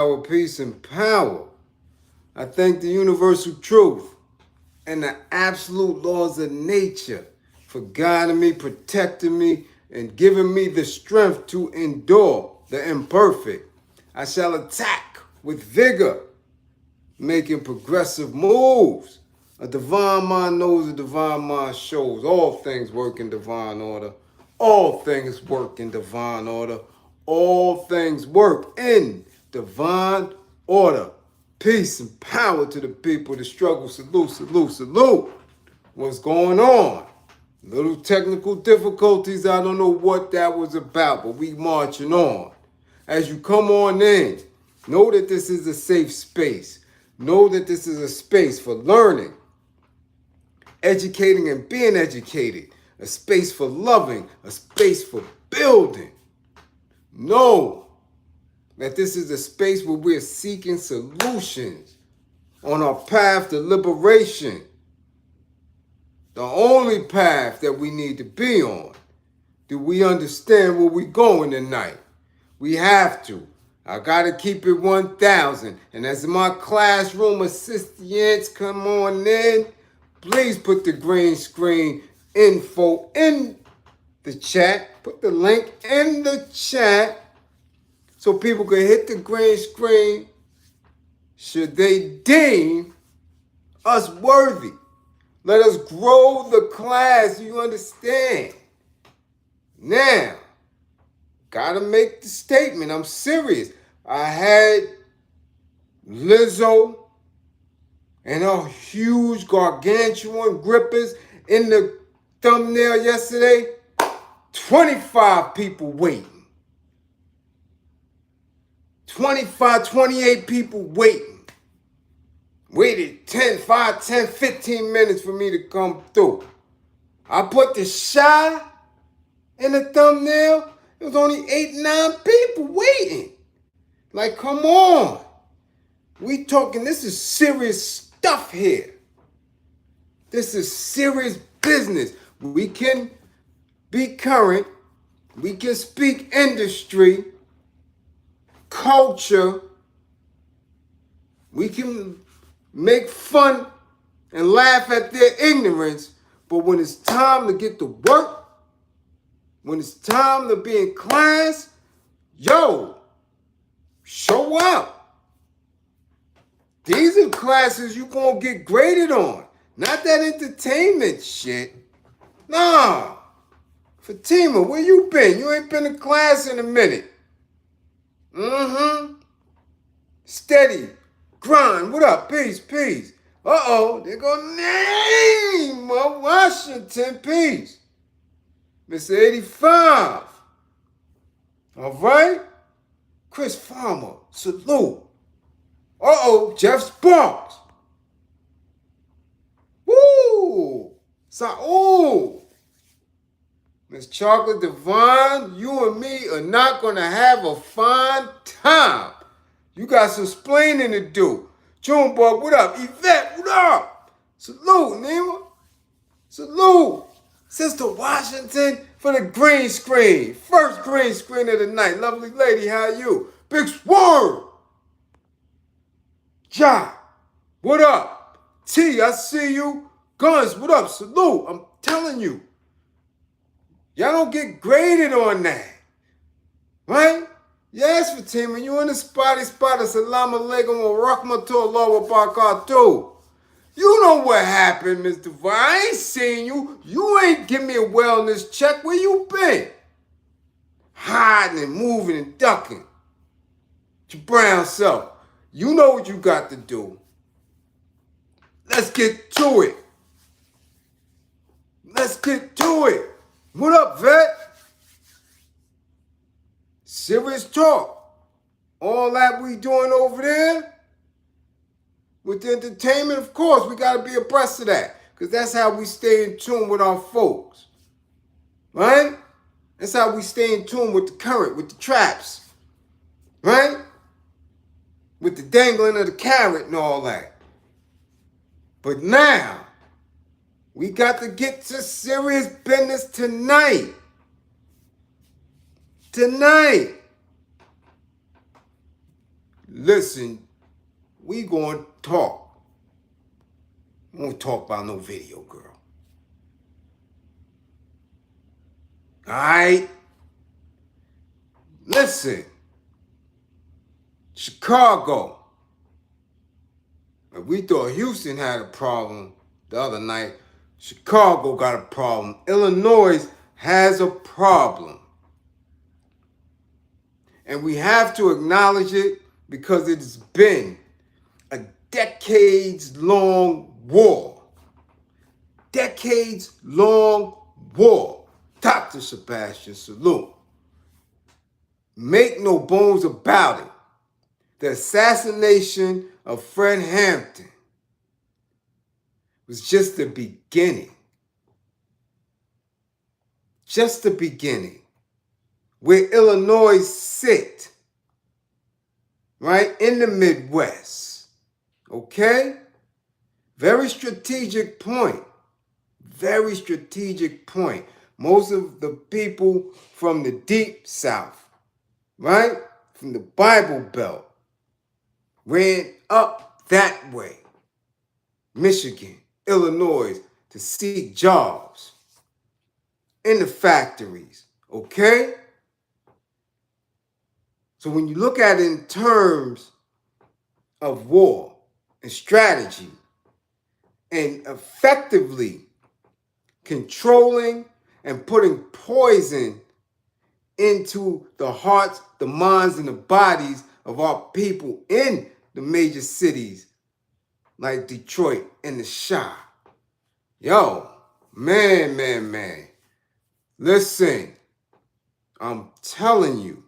peace, and power. I thank the universal truth and the absolute laws of nature for guiding me, protecting me, and giving me the strength to endure the imperfect. I shall attack with vigor, making progressive moves. A divine mind knows, a divine mind shows. All things work in divine order. All things work in divine order. All things work in divine order. Peace and power to the people. The struggle, salute, salute, salute. What's going on? Little technical difficulties. I don't know what that was about, but we marching on. As you come on in, know that this is a safe space. Know that this is a space for learning, educating and being educated, a space for loving, a space for building. Know that this is a space where we're seeking solutions on our path to liberation, the only path that we need to be on. Do we understand where we're going tonight? We have to. I got to keep it 1,000. And as my classroom assistants come on in, please put the green screen info in the chat. Put the link in the chat so people can hit the green screen should they deem us worthy. Let us grow the class, you understand? Now, gotta make the statement. I'm serious. I had Lizzo and her huge gargantuan grippers in the thumbnail yesterday. 25 people waiting. 25, 28 people waiting. Waited 10, 5, 10, 15 minutes for me to come through. I put the shy in the thumbnail. It was only 8, 9 people waiting. Like, come on. We talking, this is serious stuff here. This is serious business. We can be current. We can speak industry, culture. We can make fun and laugh at their ignorance. But when it's time to get to work, when it's time to be in class, yo, show up. These are classes you gonna get graded on. Not that entertainment shit. Nah. Fatima, where you been? You ain't been to class in a minute. Steady. Grind. What up? Peace, peace. Uh-oh. They're gonna name of Washington. Peace. Mr. 85. All right? Chris Farmer. Salute. Uh-oh. Jeff Sparks. Woo. Saul. Miss Chocolate Divine, you and me are not going to have a fine time. You got some splaining to do. Junebug, what up? Yvette, what up? Salute, Nima. Salute. Sister Washington for the green screen. First green screen of the night. Lovely lady, how are you? Big Swerve. Ja, what up? T, I see you. Guns, what up? Salute. I'm telling you. Y'all don't get graded on that. Right? Yes, Fatima, you in the spotty spot. Assalamu alaikum wa rahmatullah wa barakatuh. You know what happened, Mr. Divine. I ain't seen you. You ain't give me a wellness check. Where you been? Hiding and moving and ducking. Your brown self. You know what you got to do. Let's get to it. Let's get to it. What up, vet? Serious talk. All that we doing over there with the entertainment, of course, we got to be abreast of that. Because that's how we stay in tune with our folks. Right? That's how we stay in tune with the current, with the traps. Right? With the dangling of the carrot and all that. But now, we got to get to serious business tonight. Tonight. listen, we gonna talk. We won't talk about no video, girl. All right? Listen, Chicago. We thought Houston had a problem the other night. Chicago got a problem. Illinois has a problem. And we have to acknowledge it because it's been a decades-long war. Decades-long war. Dr. Sebastian, salute. Make no bones about it. The assassination of Fred Hampton was just the beginning. Just the beginning. Where Illinois sit, right, in the Midwest. Okay? Very strategic point. Very strategic point. Most of the people from the deep South, right, from the Bible Belt, ran up that way. Michigan, Illinois, to seek jobs in the factories. Okay? So when you look at it in terms of war and strategy and effectively controlling and putting poison into the hearts, the minds, and the bodies of our people in the major cities like Detroit and the Chi. Yo, man. Listen, I'm telling you,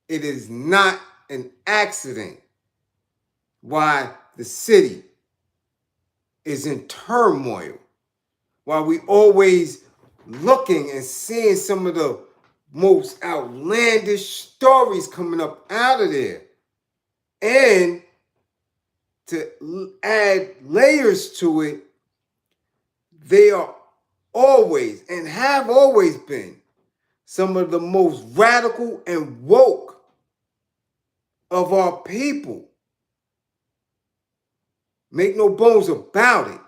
it is not an accident why the city is in turmoil, why we always looking and seeing some of the most outlandish stories coming up out of there. And to add layers to it, they are always and have always been some of the most radical and woke of our people. Make no bones about it.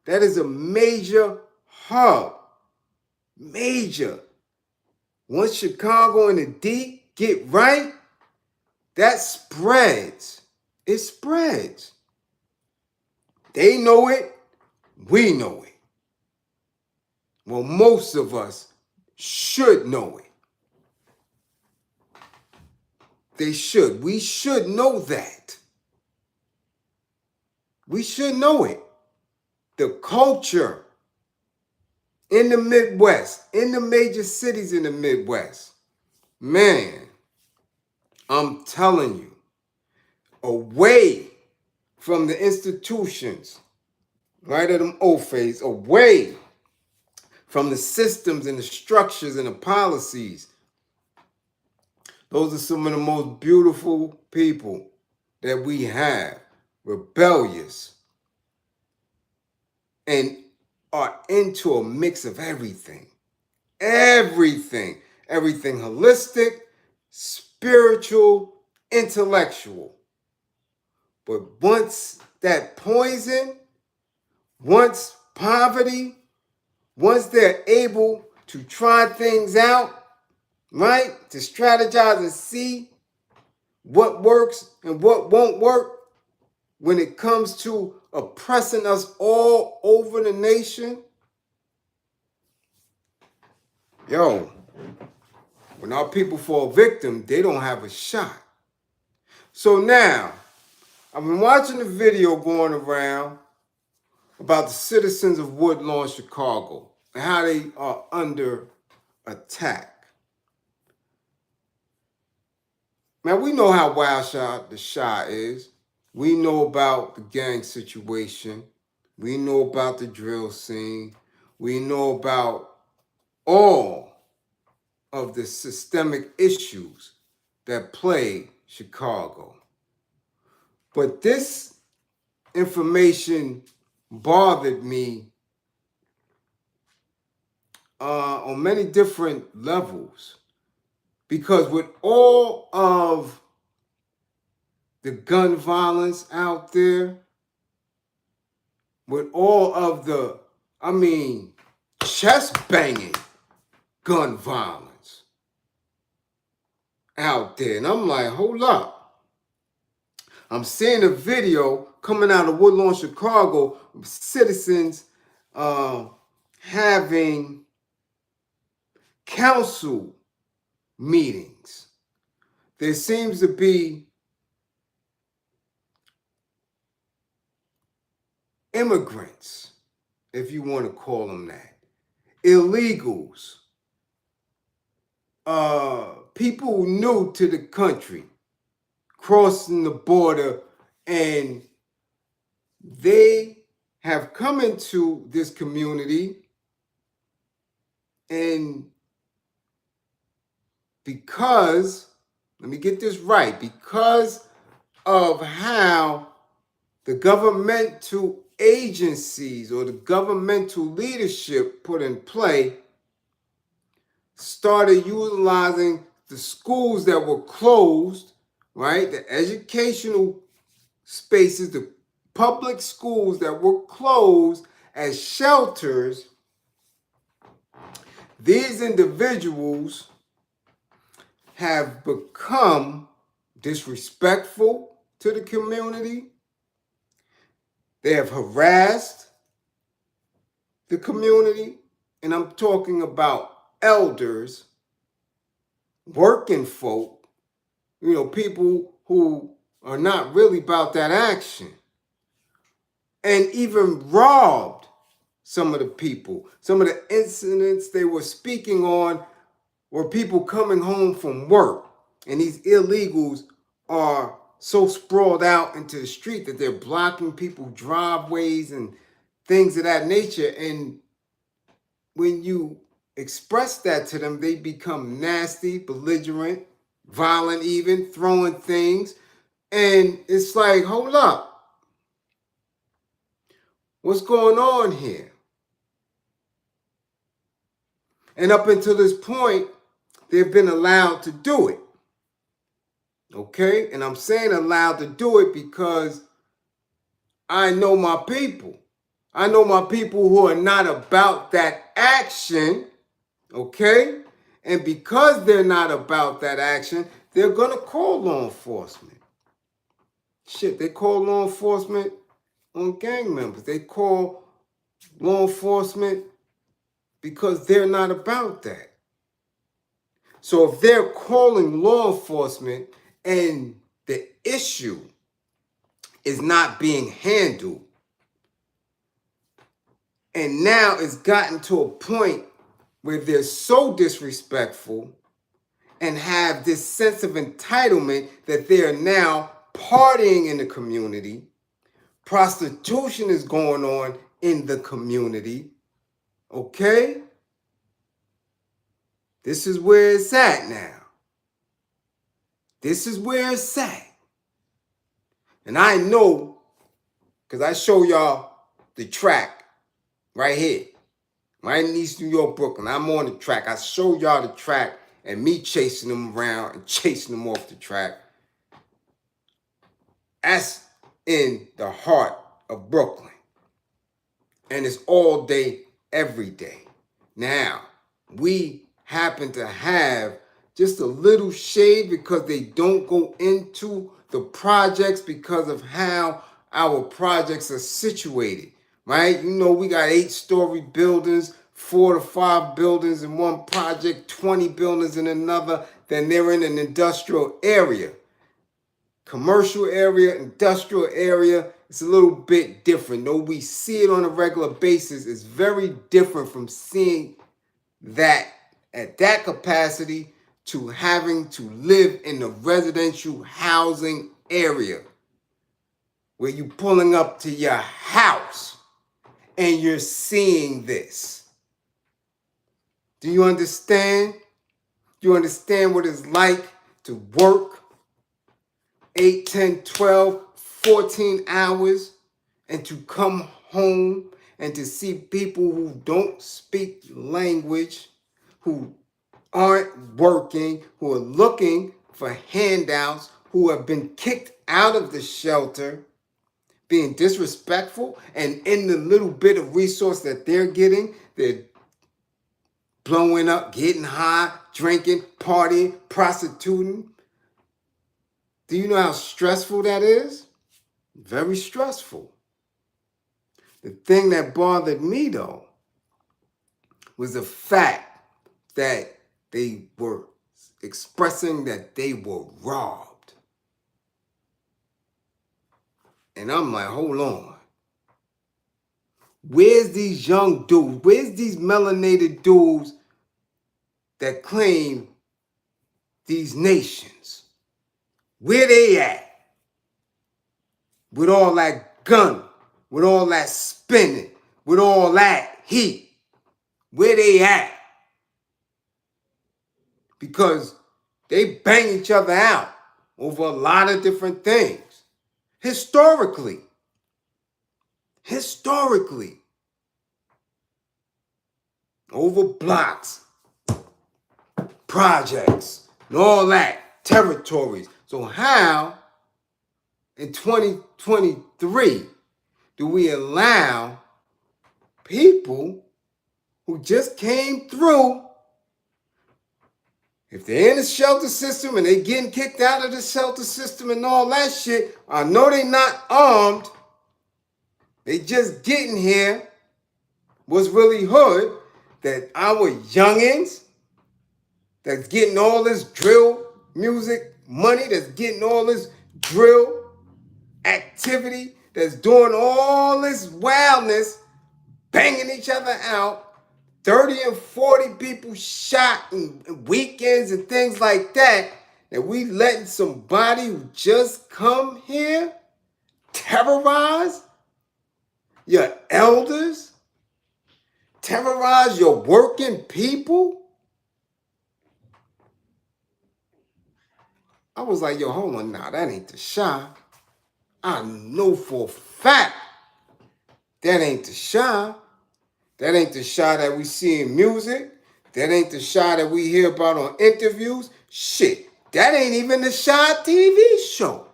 That is a major hub. Major. Once Chicago and the D get right, that spreads. It spreads. They know it. We know it. Well, most of us should know it. They should. We should know that. We should know it. The culture in the Midwest, in the major cities in the Midwest, man, I'm telling you, away from the institutions, right, of them old phase, away from the systems and the structures and the policies. Those are some of the most beautiful people that we have, rebellious, and are into a mix of everything. Everything holistic, spiritual, intellectual. But once that poison, once poverty, once they're able to try things out, right, to strategize and see what works and what won't work when it comes to oppressing us all over the nation, yo, when our people fall victim, they don't have a shot. So now, I've been watching a video going around about the citizens of Woodlawn, Chicago, and how they are under attack. Now, we know how wild the Chi is. We know about the gang situation. We know about the drill scene. We know about all of the systemic issues that plague Chicago. But this information bothered me on many different levels, because with all of the gun violence out there, with all of the, chest banging gun violence out there. And I'm like, hold up. I'm seeing a video coming out of Woodlawn, Chicago, of citizens having council meetings. There seems to be immigrants, if you want to call them that, illegals, people new to the country, crossing the border, and they have come into this community, and because, let me get this right, because of how the governmental agencies or the governmental leadership put in play started utilizing the schools that were closed, right? The educational spaces, the public schools that were closed as shelters. These individuals have become disrespectful to the community. They have harassed the community, and I'm talking about elders, working folk, people who are not really about that action, and even robbed some of the people. Some of the incidents they were speaking on were people coming home from work, and these illegals are so sprawled out into the street that they're blocking people's driveways and things of that nature. And when you express that to them, they become nasty, belligerent, violent, even throwing things. And it's like, hold up. What's going on here? And up until this point, they've been allowed to do it. Okay? And I'm saying allowed to do it because I know my people. I know my people who are not about that action. Okay? And because they're not about that action, they're going to call law enforcement. Shit, they call law enforcement on gang members. They call law enforcement because they're not about that. So if they're calling law enforcement and the issue is not being handled, and now it's gotten to a point where they're so disrespectful and have this sense of entitlement that they are now partying in the community, prostitution is going on in the community, okay? This is where it's at now. This is where it's at. And I know, because I show y'all the track right here, right in East New York, Brooklyn. I'm on the track. I show y'all the track and me chasing them around and chasing them off the track. That's in the heart of Brooklyn. And it's all day, every day. Now, we happen to have just a little shade because they don't go into the projects because of how our projects are situated, right? We got 8-story buildings, 4 to 5 buildings in one project, 20 buildings in another. Then they're in an industrial area. Commercial area, industrial area, it's a little bit different. Though we see it on a regular basis, it's very different from seeing that at that capacity to having to live in the residential housing area where you're pulling up to your house and you're seeing this. Do you understand? Do you understand what it's like to work 8, 10, 12, 14 hours and to come home and to see people who don't speak language, who aren't working, who are looking for handouts, who have been kicked out of the shelter, being disrespectful, and in the little bit of resource that they're getting, they're blowing up, getting high, drinking, partying, prostituting. Do you know how stressful that is? Very stressful. The thing that bothered me, though, was the fact that they were expressing that they were robbed. And I'm like, hold on. Where's these young dudes? Where's these melanated dudes that claim these nations? Where they at? With all that gun, with all that spinning, with all that heat. Where they at? Because they bang each other out over a lot of different things. Historically. Over blocks, projects, and all that, territories. So how, in 2023, do we allow people who just came through, if they're in the shelter system and they getting kicked out of the shelter system and all that shit, I know they not armed, they just getting here, was really hood, that our youngins that's getting all this drill music money, that's getting all this drill activity, that's doing all this wildness, banging each other out, 30 and 40 people shot in weekends and things like that, and we letting somebody who just come here terrorize your elders, terrorize your working people? I was like, yo, hold on now, that ain't the Shah. I know for a fact that ain't the Shah. That ain't the Shah that we see in music. That ain't the Shah that we hear about on interviews. Shit, that ain't even the Shah TV show.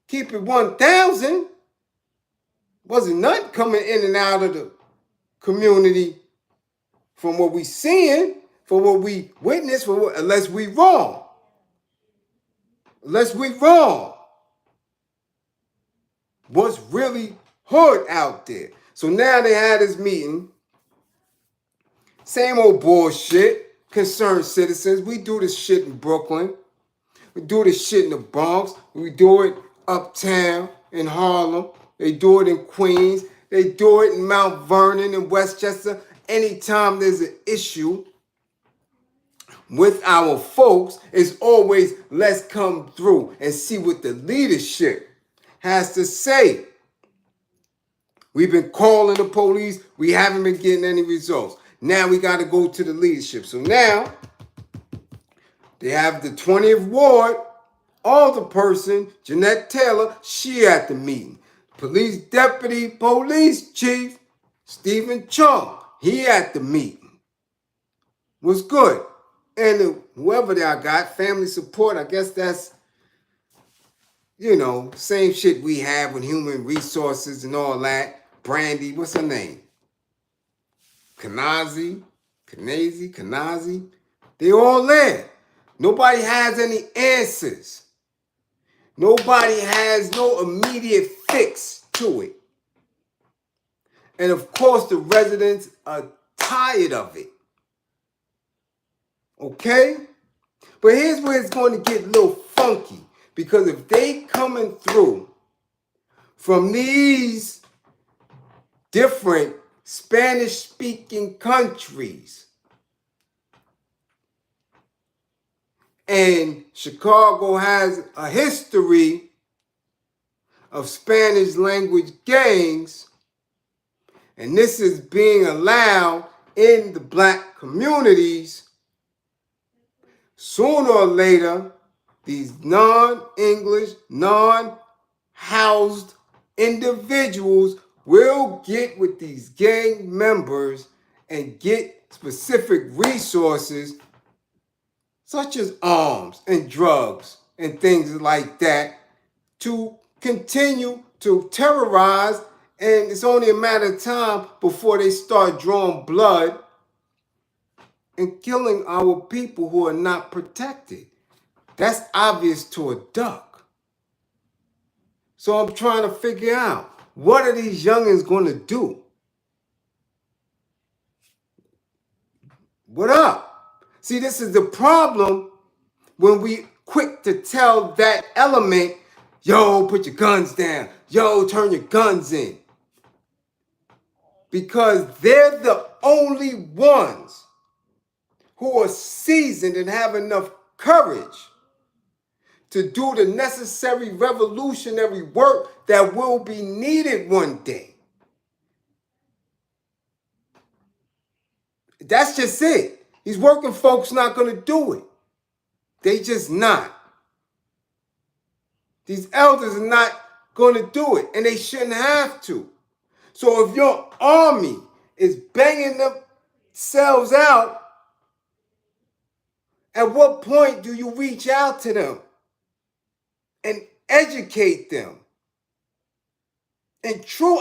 Keep it 1,000. Wasn't nothing coming in and out of the community from what we seeing, for what we witnessed, unless we wrong. Unless we wrong. What's really hood out there? So now they had this meeting. Same old bullshit. Concerned citizens. We do this shit in Brooklyn. We do this shit in the Bronx. We do it uptown in Harlem. They do it in Queens. They do it in Mount Vernon and Westchester. Anytime there's an issue with our folks, it's always let's come through and see what the leadership has to say. We've been calling the police. We haven't been getting any results. Now we got to go to the leadership. So now they have the 20th Ward alderperson, Jeanette Taylor, she at the meeting. Police Deputy Police Chief Stephen Chung, he at the meeting. Was good. And whoever that I got, family support, I guess that's, same shit we have with human resources and all that. Brandy, what's her name? Kanazi. They all there. Nobody has any answers. Nobody has no immediate fix to it. And of course, the residents are tired of it. Okay? But here's where it's going to get a little funky. Because if they coming through from these different Spanish-speaking countries, and Chicago has a history of Spanish language gangs, and this is being allowed in the black communities, sooner or later, these non-English, non-housed individuals will get with these gang members and get specific resources such as arms and drugs and things like that, to continue to terrorize, and it's only a matter of time before they start drawing blood and killing our people who are not protected. That's obvious to a duck. So I'm trying to figure out, what are these youngins going to do? What up? See, this is the problem when we quick to tell that element, yo, put your guns down. Yo, turn your guns in. Because they're the only ones who are seasoned and have enough courage to do the necessary revolutionary work that will be needed one day. That's just it. These working folks not going to do it. They just not. These elders are not going to do it, and they shouldn't have to. So if your army is banging themselves out, at what point do you reach out to them and educate them? And true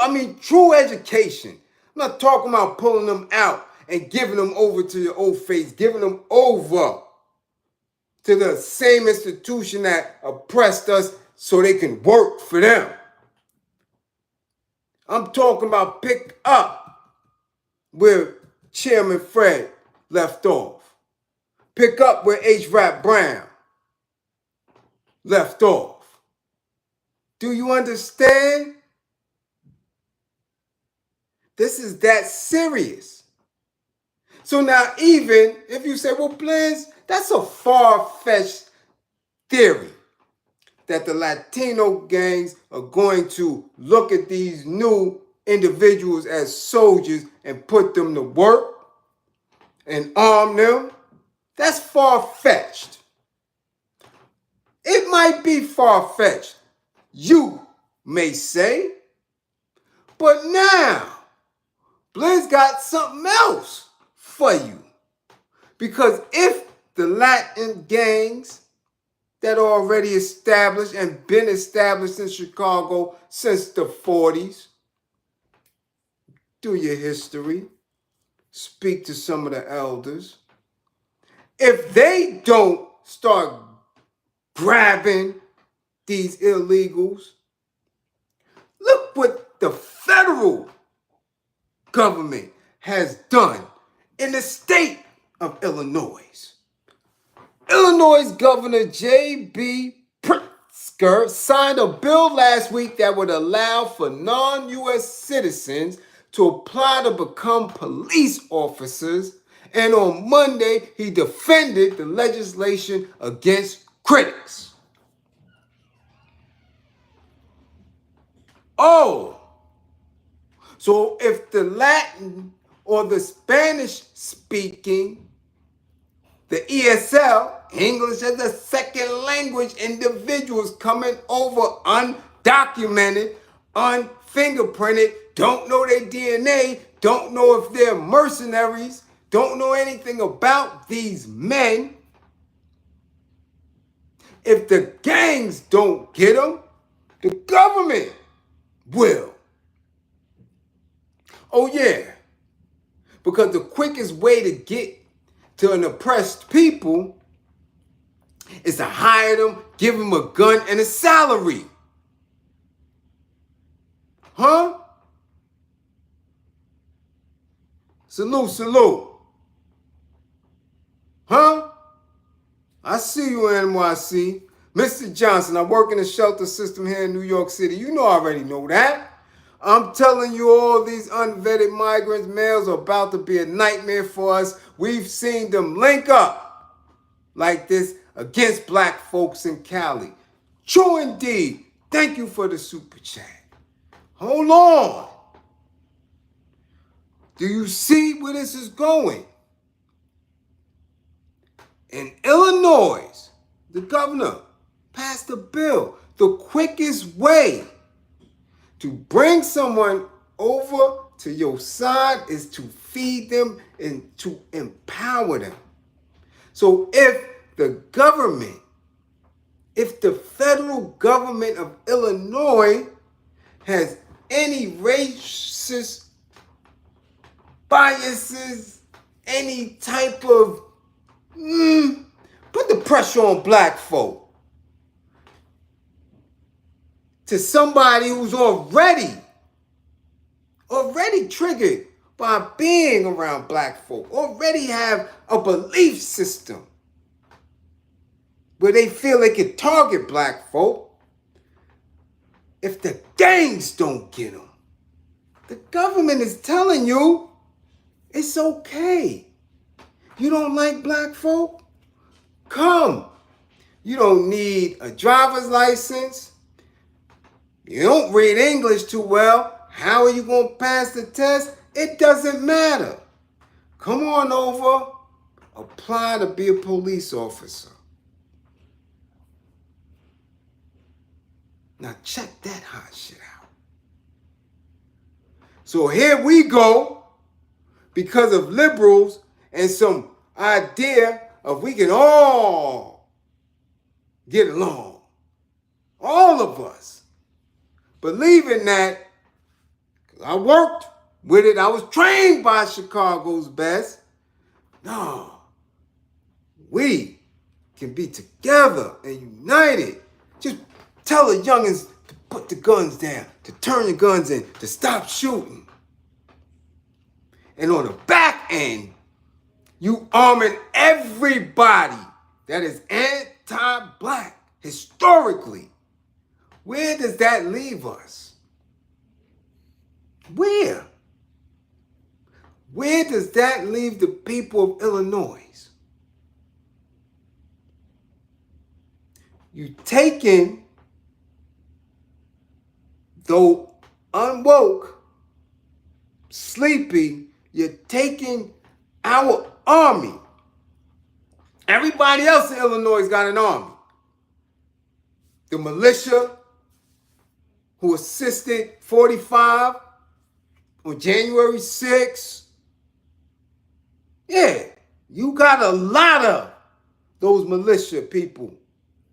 education. I'm not talking about pulling them out and giving them over to your old face, giving them over to the same institution that oppressed us so they can work for them. I'm talking about pick up where Chairman Fred left off. Pick up where H. Rap Brown left off. Do you understand? This is that serious. So now, even if you say, well, Bliz, that's a far-fetched theory that the Latino gangs are going to look at these new individuals as soldiers and put them to work and arm them. That's far-fetched. It might be far-fetched, you may say, but now Bliz got something else for you. Because if the Latin gangs that are already established and been established in Chicago since the 40s, do your history, speak to some of the elders. If they don't start grabbing these illegals, look what the federal government has done in the state of Illinois. Illinois Governor J.B. Pritzker signed a bill last week that would allow for non-U.S. citizens to apply to become police officers, and on Monday, he defended the legislation against critics. Oh, so if the Latin or the Spanish speaking, the ESL, English as a second language, individuals coming over undocumented, unfingerprinted, don't know their DNA, don't know if they're mercenaries, don't know anything about these men. If the gangs don't get them, the government will. Oh yeah, because the quickest way to get to an oppressed people is to hire them, give them a gun and a salary. Huh? Salute, salute. Huh? I see you, NYC. Mr. Johnson, I work in the shelter system here in New York City. You know I already know that. I'm telling you, all these unvetted migrants, males, are about to be a nightmare for us. We've seen them link up like this against black folks in Cali. True indeed. Thank you for the super chat. Hold on. Do you see where this is going? In Illinois, the governor passed a bill. The quickest way to bring someone over to your side is to feed them and to empower them. So if the government, if the federal government of Illinois has any racist biases, any type of put the pressure on black folk, to somebody who's already triggered by being around black folk, already have a belief system where they feel they can target black folk. If the gangs don't get them, the government is telling you it's okay. You don't like black folk? Come. You don't need a driver's license. You don't read English too well. How are you going to pass the test? It doesn't matter. Come on over. Apply to be a police officer. Now check that hot shit out. So here we go, because of liberals and some idea of we can all get along. All of us. Believing that, because I worked with it, I was trained by Chicago's best. No, we can be together and united. Just tell the youngins to put the guns down, to turn the guns in, to stop shooting. And on the back end, you arming everybody that is anti-black historically. Where does that leave us? Where? Where does that leave the people of Illinois? You taking, though unwoke, sleepy, you're taking our army. Everybody else in Illinois got an army. The militia who assisted 45 on January 6th. Yeah, you got a lot of those militia people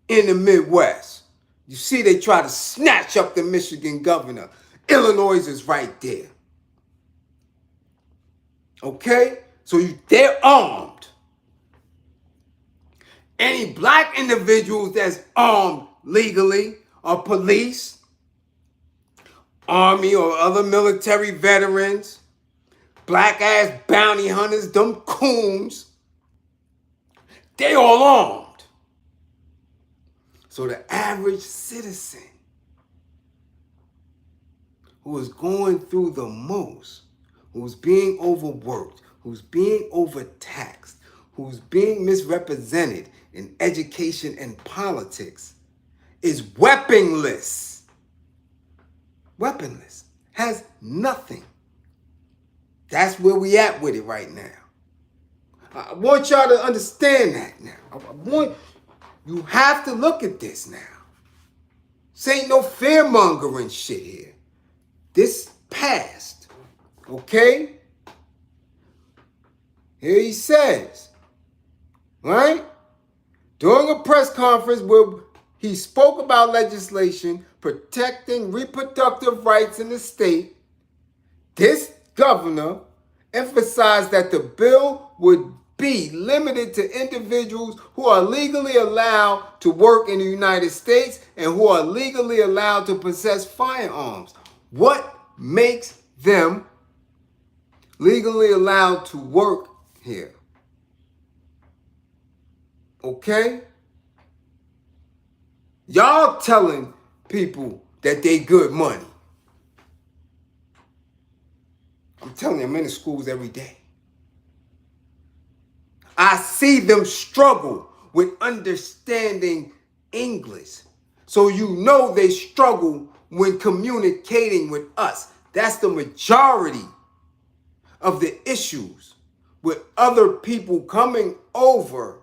in the Midwest. You see, they try to snatch up the Michigan governor. Illinois is right there. Okay? So they're armed. Any black individuals that's armed legally are police, army or other military veterans, black ass bounty hunters, them coons, they all armed. So the average citizen who is going through the most, who's being overworked, who's being overtaxed, who's being misrepresented in education and politics, is weaponless. Weaponless. Has nothing. That's where we at with it right now. I want y'all to understand that now. You have to look at this now. This ain't no fear-mongering shit here. This passed. Okay? Here he says, right? During a press conference where he spoke about legislation protecting reproductive rights in the state, this governor emphasized that the bill would be limited to individuals who are legally allowed to work in the United States and who are legally allowed to possess firearms. What makes them legally allowed to work here? Okay? Y'all telling people that they good money. I'm telling you, I'm in the schools every day. I see them struggle with understanding English. So you know they struggle when communicating with us. That's the majority of the issues with other people coming over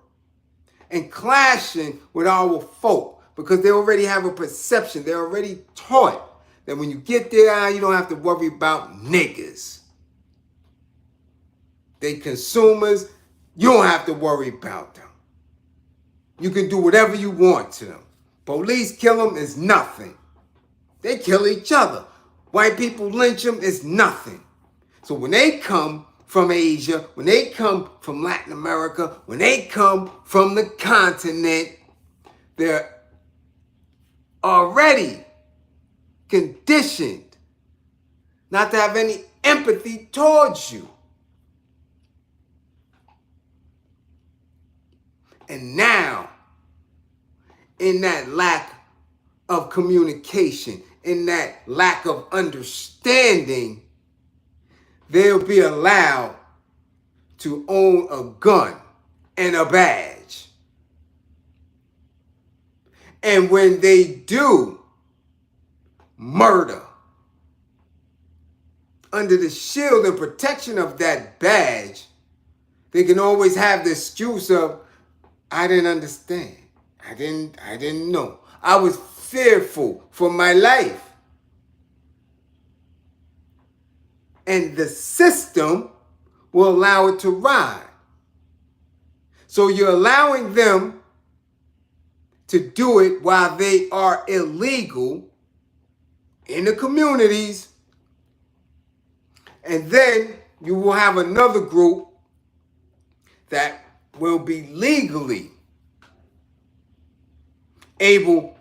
and clashing with our folk, because they already have a perception. They're already taught that when you get there, you don't have to worry about niggas. They consumers. You don't have to worry about them. You can do whatever you want to them. Police kill them is nothing. They kill each other. White people lynch them is nothing. So when they come from Asia, when they come from Latin America, when they come from the continent, they're already conditioned not to have any empathy towards you. And now, in that lack of communication, in that lack of understanding, they'll be allowed to own a gun and a badge. And when they do murder, under the shield and protection of that badge, they can always have the excuse of, I didn't understand. I didn't know. I was fearful for my life. And the system will allow it to ride. So you're allowing them to do it while they are illegal in the communities. And then you will have another group that will be legally able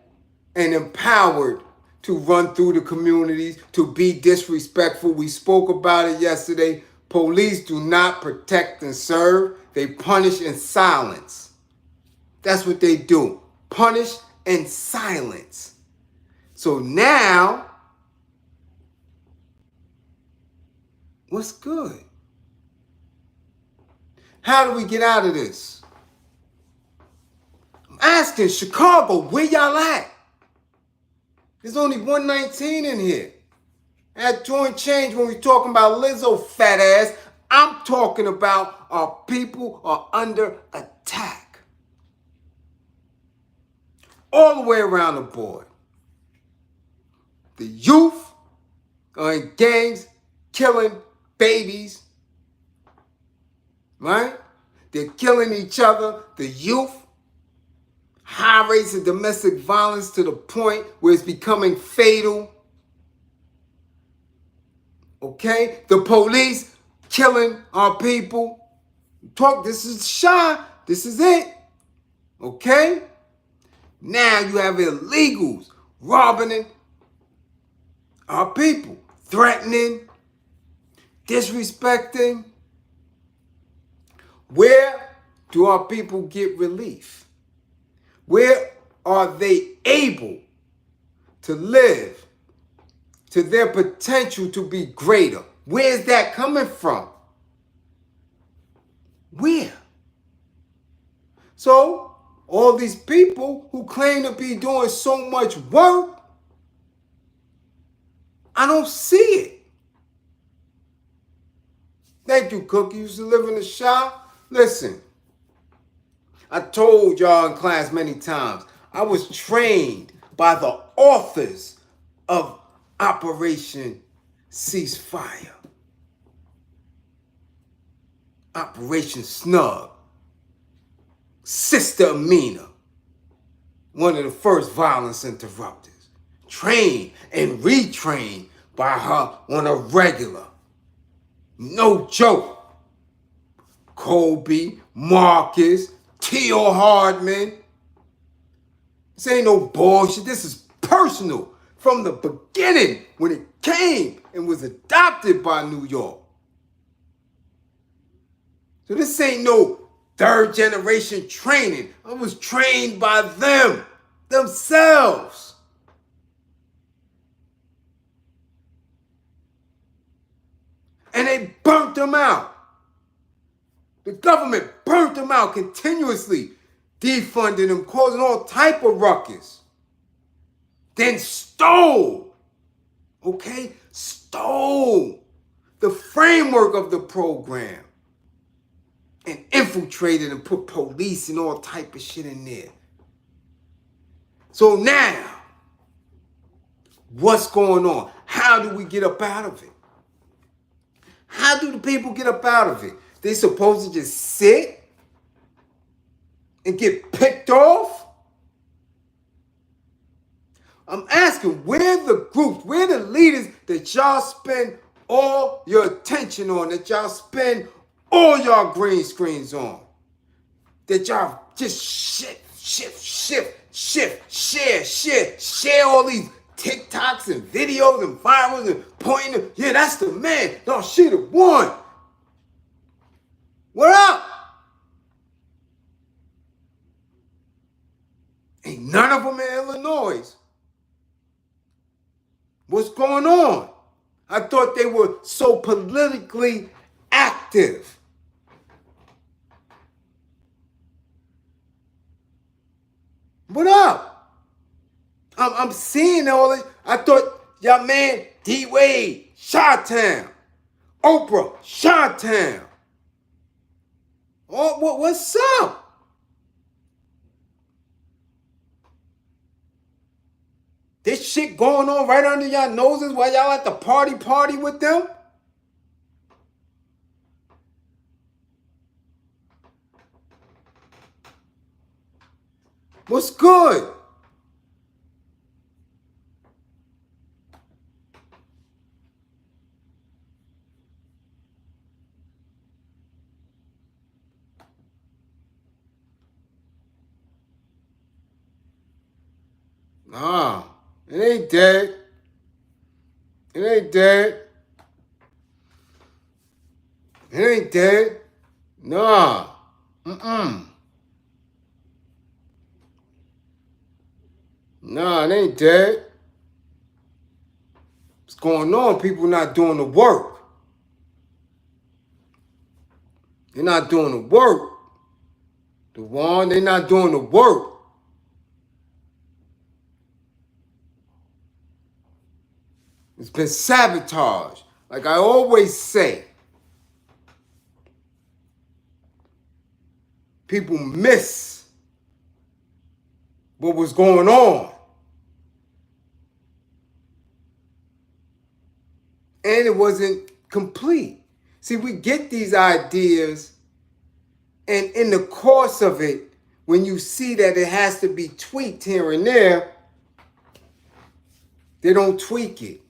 and empowered to run through the communities, to be disrespectful. We spoke about it yesterday. Police do not protect and serve. They punish and silence. That's what they do. Punish and silence. So now, what's good? How do we get out of this? I'm asking Chicago, where y'all at? There's only 119 in here. That joint change when we talking about Lizzo fat ass. I'm talking about our people are under attack. All the way around the board. The youth are in gangs killing babies. Right? They're killing each other. The youth. High rates of domestic violence to the point where it's becoming fatal. Okay? The police killing our people. This is shy. This is it. Okay? Now you have illegals robbing our people, threatening, disrespecting. Where do our people get relief? Where are they able to live to their potential to be greater? Where is that coming from? Where? So, all these people who claim to be doing so much work, I don't see it. Thank you, Cook. You used to live in the shop. Listen. I told y'all in class many times, I was trained by the authors of Operation Ceasefire. Operation Snug. Sister Amina, one of the first violence interrupters. Trained and retrained by her on a regular. No joke. Kobe, Marcus, T.O. Hardman. This ain't no bullshit. This is personal from the beginning when it came and was adopted by New York. So this ain't no third generation training. I was trained by them, themselves. And they burnt them out. The government burnt them out continuously, defunding them, causing all type of ruckus. Then stole the framework of the program and infiltrated and put police and all type of shit in there. So now, what's going on? How do we get up out of it? How do the people get up out of it? They supposed to just sit and get picked off? I'm asking, where the groups, where the leaders that y'all spend all your attention on, that y'all spend all y'all green screens on, that y'all just share all these TikToks and videos and virals and pointing them, yeah, that's the man. No, she the one. What up? Ain't none of them in Illinois. What's going on? I thought they were so politically active. What up? I'm seeing all this. I thought y'all man D-Wade, Chi-Town, Oprah, Chi-Town. Oh, what's up? This shit going on right under y'all noses while y'all at the party with them? What's good? Nah, it ain't dead. It ain't dead. It ain't dead. Nah. Nah, it ain't dead. What's going on? People not doing the work. They're not doing the work. They're not doing the work. It's been sabotaged. Like I always say, people miss what was going on. And it wasn't complete. See, we get these ideas, and in the course of it, when you see that it has to be tweaked here and there, they don't tweak it.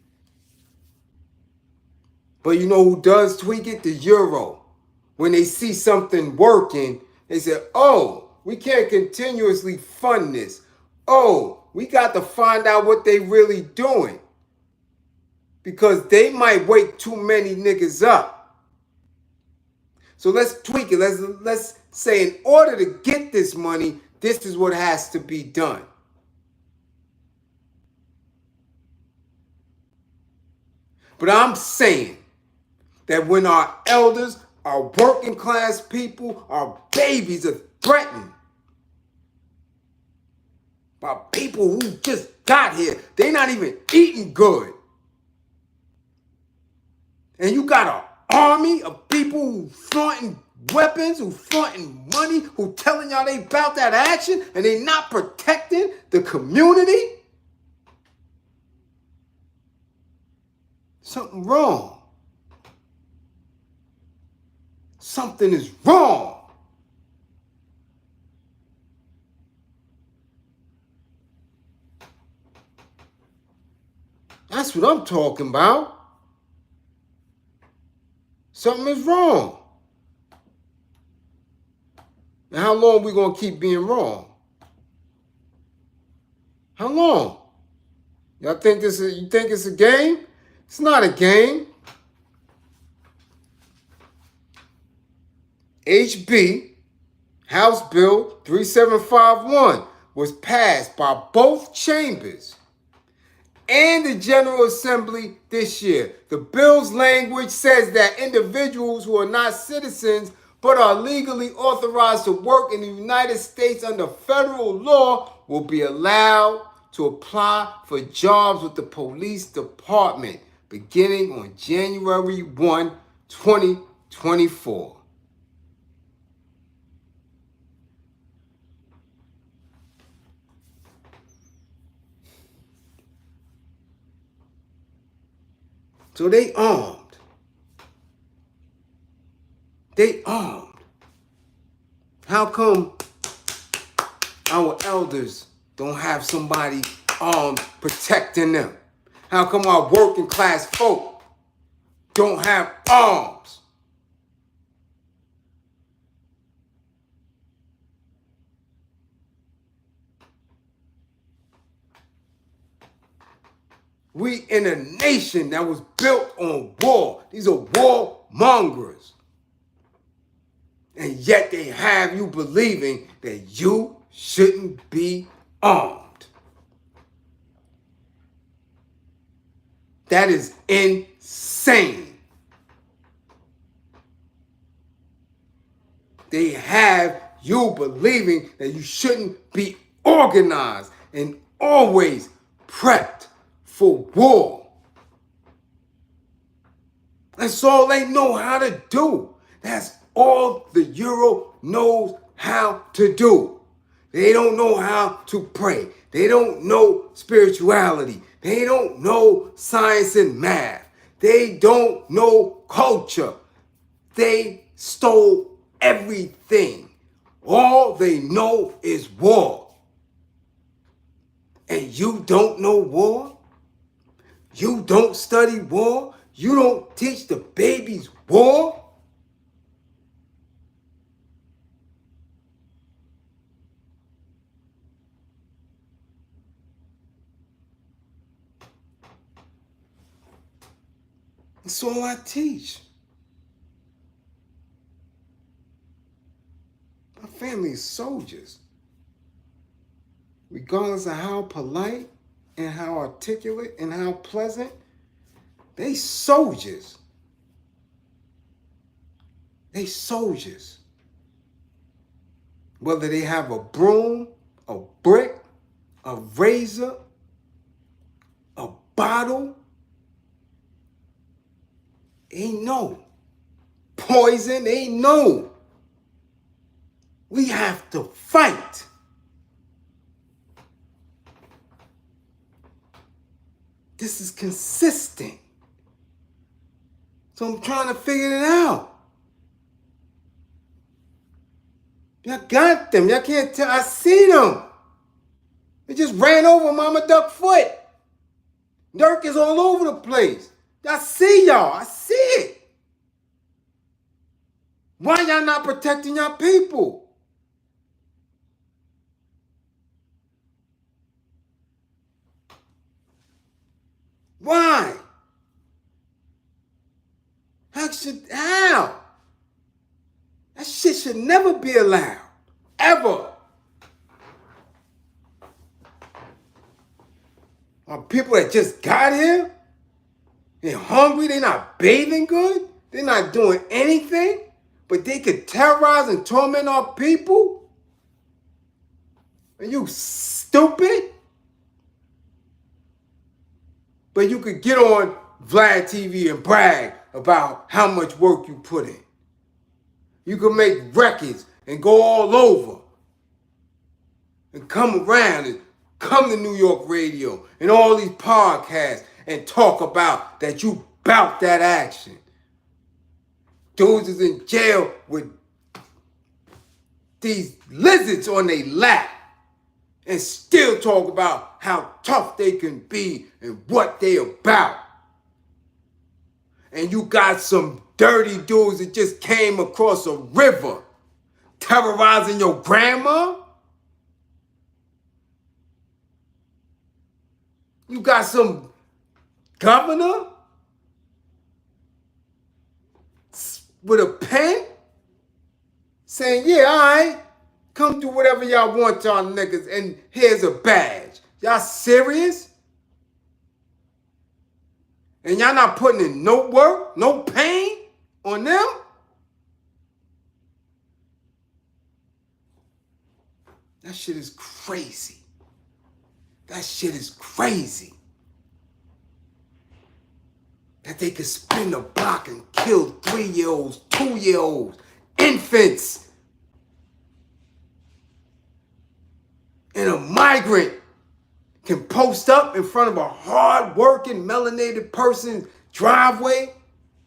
But you know who does tweak it? The Euro. When they see something working, they say, oh, we can't continuously fund this. Oh, we got to find out what they really doing. Because they might wake too many niggas up. So let's tweak it. Let's say in order to get this money, this is what has to be done. But I'm saying that when our elders, our working class people, our babies are threatened by people who just got here, they're not even eating good. And you got an army of people who flaunting weapons, who flaunting money, who telling y'all they about that action, and they not protecting the community. Something wrong. Something is wrong. That's what I'm talking about. Something is wrong. And how long are we going to keep being wrong? How long? You think it's a game? It's not a game. HB, House Bill 3751, was passed by both chambers and the General Assembly this year. The bill's language says that individuals who are not citizens but are legally authorized to work in the United States under federal law will be allowed to apply for jobs with the police department beginning on January 1, 2024. So they armed. They armed. How come our elders don't have somebody armed protecting them? How come our working class folk don't have arms? We in a nation that was built on war. These are warmongers. And yet they have you believing that you shouldn't be armed. That is insane. They have you believing that you shouldn't be organized and always prepped for war. That's all they know how to do. That's all the Euro knows how to do. They don't know how to pray. They don't know spirituality. They don't know science and math. They don't know culture. They stole everything. All they know is war. And you don't know war? You don't study war? You don't teach the babies war? That's all I teach. My family is soldiers. Regardless of how polite and how articulate and how pleasant, they soldiers. They soldiers. Whether they have a broom, a brick, a razor, a bottle, ain't no. Poison, ain't no. We have to fight. This is consistent. So I'm trying to figure it out. Y'all got them. Y'all can't tell. I see them. They just ran over Mama Duck foot. Dirk is all over the place. I see y'all. I see it. Why y'all not protecting y'all people? Why? How? That shit should never be allowed. Ever. People that just got here, they're hungry, they're not bathing good, they're not doing anything, but they could terrorize and torment our people? Are you stupid? But you could get on Vlad TV and brag about how much work you put in. You could make records and go all over and come around and come to New York radio and all these podcasts and talk about that you bout that action. Dudes is in jail with these lizards on their lap and still talk about how tough they can be and what they about. And you got some dirty dudes that just came across a river terrorizing your grandma? You got some governor with a pen saying, yeah, all right, come do whatever y'all want, y'all niggas, and here's a badge. Y'all serious? And y'all not putting in no work, no pain on them? That shit is crazy. That shit is crazy. That they could spin the block and kill 3-year-olds, 2-year-olds, infants. And a migrant can post up in front of a hard-working, melanated person's driveway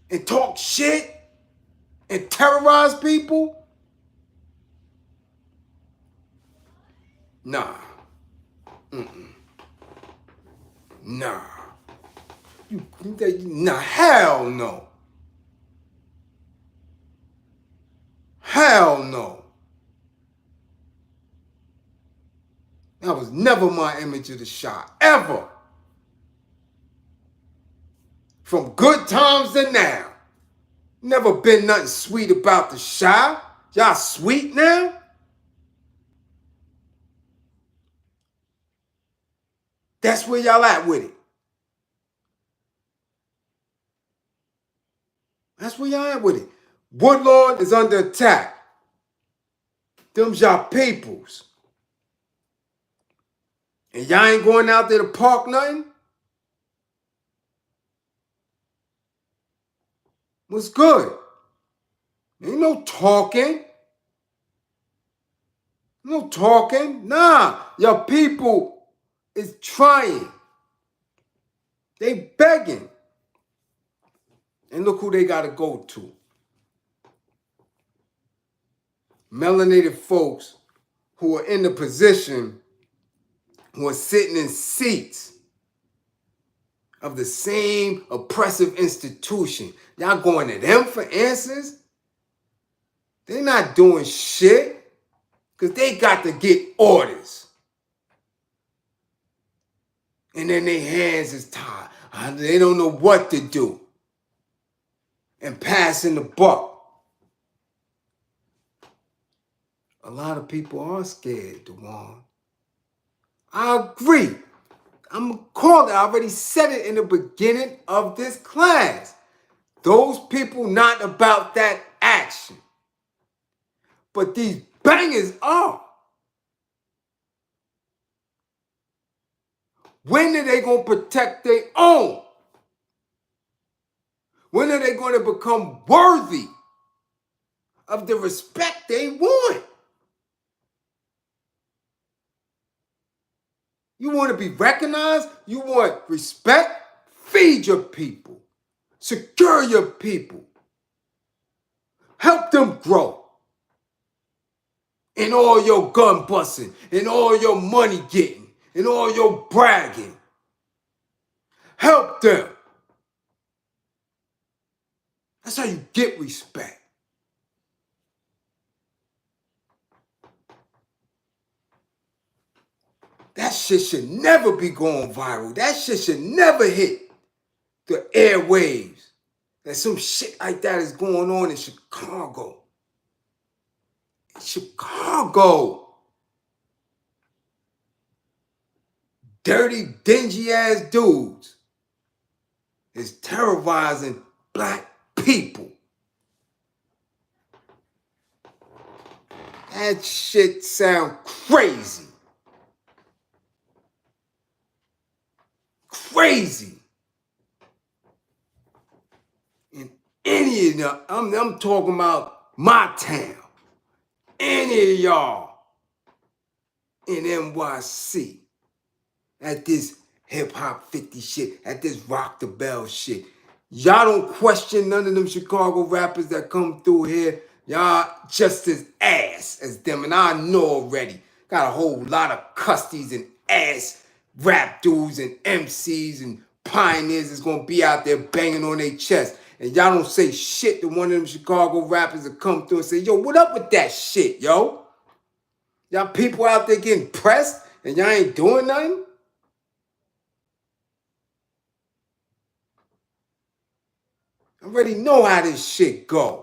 and talk shit and terrorize people. Nah. Nah. Nah, hell no. Hell no. That was never my image of the Chi, ever. From good times to now. Never been nothing sweet about the Chi. Y'all sweet now? That's where y'all at with it. That's where y'all at with it. Woodlawn is under attack. Them's y'all peoples. And y'all ain't going out there to park nothing? What's good? Ain't no talking. No talking. Nah, your people is trying. They begging. And look who they got to go to. Melanated folks who are in the position, who are sitting in seats of the same oppressive institution. Y'all going to them for answers? They not doing shit because they got to get orders. And then their hands is tied. They don't know what to do. And passing the buck. A lot of people are scared, Dewan. I agree. I'm calling it. I already said it in the beginning of this class. Those people not about that action. But these bangers are. When are they going to protect their own? When are they going to become worthy of the respect they want? You want to be recognized? You want respect? Feed your people. Secure your people. Help them grow. In all your gun busting, in all your money getting, in all your bragging. Help them. That's how you get respect. That shit should never be going viral. That shit should never hit the airwaves. That some shit like that is going on in Chicago. In Chicago. Dirty, dingy ass dudes is terrorizing black people. That shit sound crazy. Crazy. In any of them, I'm talking about my town. Any of y'all in NYC at this hip hop 50 shit, at this rock the bell shit. Y'all don't question none of them Chicago rappers that come through here. Y'all just as ass as them, and I know already. Got a whole lot of custies and ass rap dudes and MCs and pioneers that's gonna be out there banging on their chest. And y'all don't say shit to one of them Chicago rappers that come through and say, yo, what up with that shit, yo? Y'all people out there getting pressed and y'all ain't doing nothing? I already know how this shit go.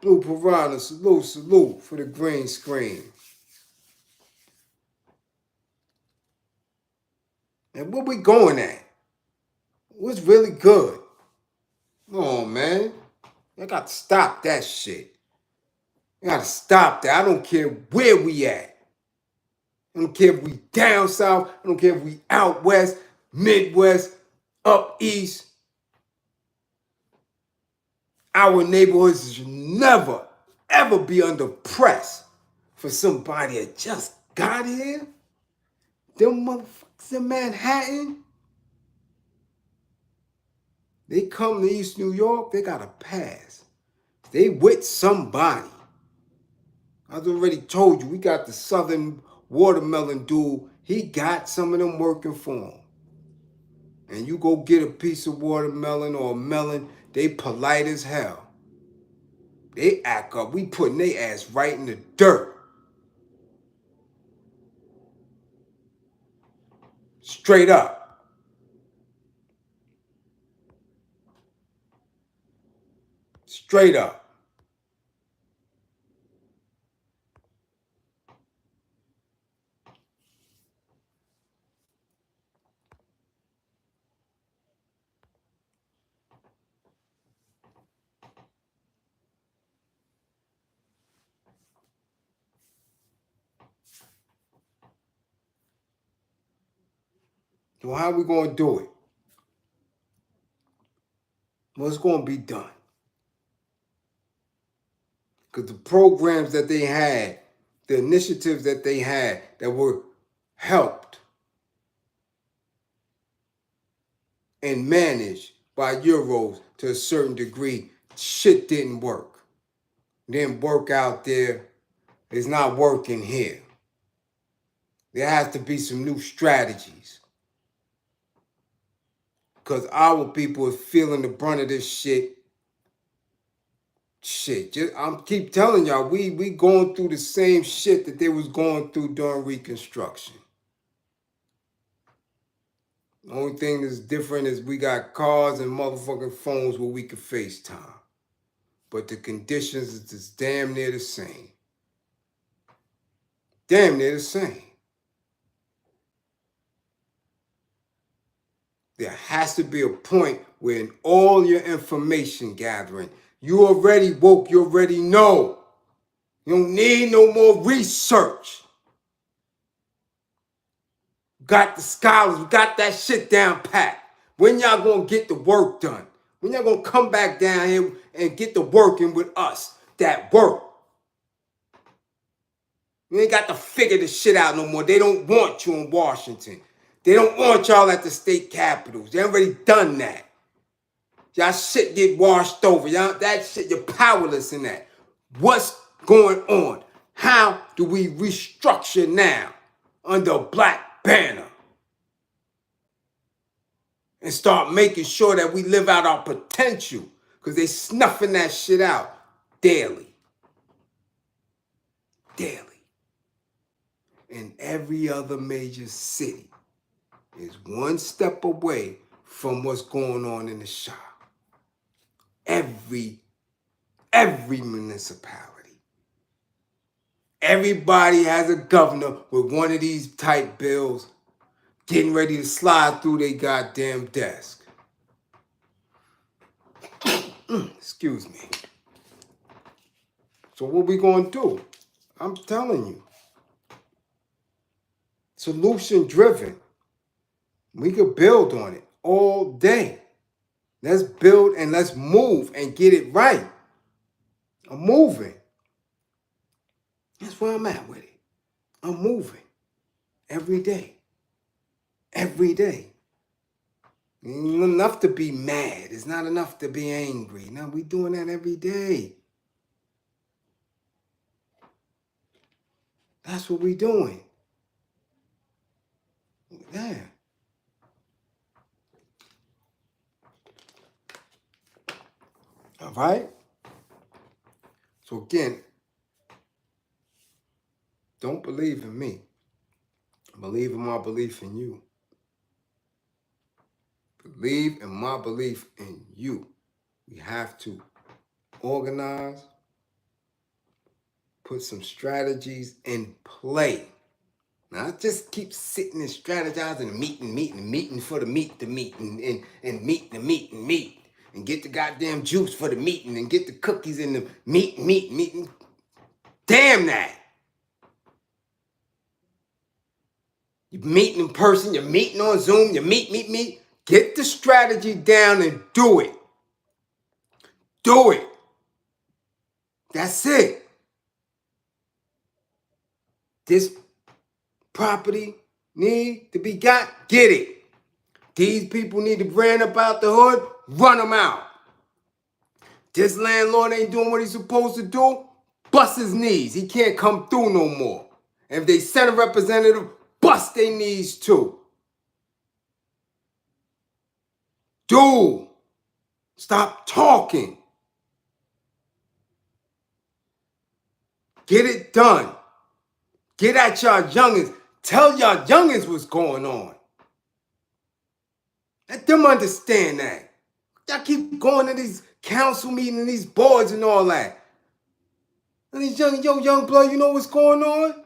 Blue Piranha, salute for the green screen. And where we going at? What's really good? Come on, man. I got to stop that shit. I got to stop that. I don't care where we at. I don't care if we down south. I don't care if we out west, Midwest, up east. Our neighborhoods should never, ever be under press for somebody that just got here. Them motherfuckers in Manhattan, they come to East New York, they got a pass. They with somebody. I've already told you, we got the Southern watermelon dude. He got some of them working for him. And you go get a piece of watermelon or a melon, they polite as hell. They act up. We putting their ass right in the dirt. Straight up. Straight up. So how we going to do it? What's going to be done? Because the programs that they had, the initiatives that they had that were helped and managed by Euros to a certain degree, shit didn't work. Didn't work out there. It's not working here. There has to be some new strategies. Because our people is feeling the brunt of this shit. I'm keep telling y'all, we going through the same shit that they was going through during Reconstruction. The only thing that's different is we got cars and motherfucking phones where we can FaceTime. But the conditions is just damn near the same. Damn near the same. There has to be a point where in all your information gathering, you already woke, you already know. You don't need no more research. Got the scholars, we got that shit down pat. When y'all gonna get the work done? When y'all gonna come back down here and get the working with us? That work. You ain't got to figure this shit out no more. They don't want you in Washington. They don't want y'all at the state capitals. They already done that. Y'all shit get washed over. Y'all, that shit, you're powerless in that. What's going on? How do we restructure now under a black banner? And start making sure that we live out our potential. Because they snuffing that shit out daily. Daily. And every other major city is one step away from what's going on in the shop. Every municipality. Everybody has a governor with one of these type bills getting ready to slide through their goddamn desk. Excuse me. So what we gonna do? I'm telling you. Solution driven. We could build on it all day. Let's build and let's move and get it right. I'm moving. That's where I'm at with it. I'm moving. Every day. Every day. It ain't enough to be mad. It's not enough to be angry. No, we doing that every day. That's what we doing. Yeah. All right? So again, don't believe in me. Believe in my belief in you. Believe in my belief in you. We have to organize, put some strategies in play. Now, I just keep sitting and strategizing and meeting for the meet, and meet. And get the goddamn juice for the meeting and get the cookies in the meeting. Damn that. You're meeting in person, you're meeting on Zoom, you meet. Get the strategy down and do it. Do it. That's it. This property need to be got, get it. These people need to brand up out the hood, run them out. This landlord ain't doing what he's supposed to do, bust his knees. He can't come through no more. And if they send a representative, bust their knees too. Dude, stop talking. Get it done. Get at y'all youngins. Tell y'all youngins what's going on. Let them understand that. Y'all keep going to these council meetings and these boards and all that. And these young blood, you know what's going on?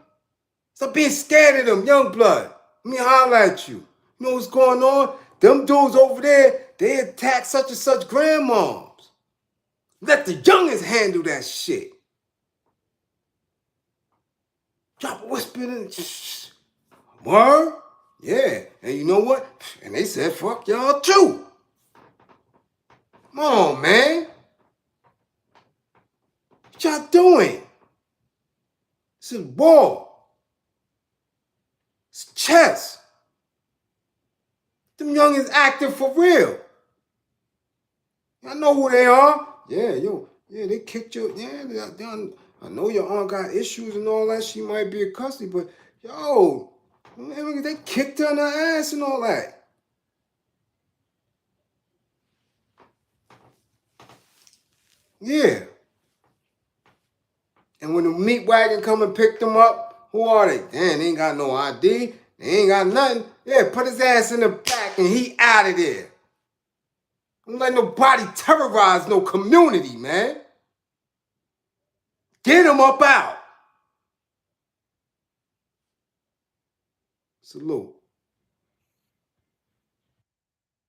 Stop being scared of them, young blood. Let me holler at you. You know what's going on? Them dudes over there, they attack such and such grandmoms. Let the youngins handle that shit. Drop a whisper in. Word? Yeah. And you know what? And they said, fuck y'all too. Come on, man. What y'all doing? This is war. It's chess. Them youngins acting for real. I know who they are. Yeah, they kicked you. Yeah, I know your aunt got issues and all that. She might be in custody, but yo, man, they kicked her in her ass and all that. Yeah. And when the meat wagon come and pick them up, who are they? Damn, they ain't got no ID. They ain't got nothing. Yeah, put his ass in the back and he out of there. Don't let nobody terrorize no community, man. Get him up out. Salute.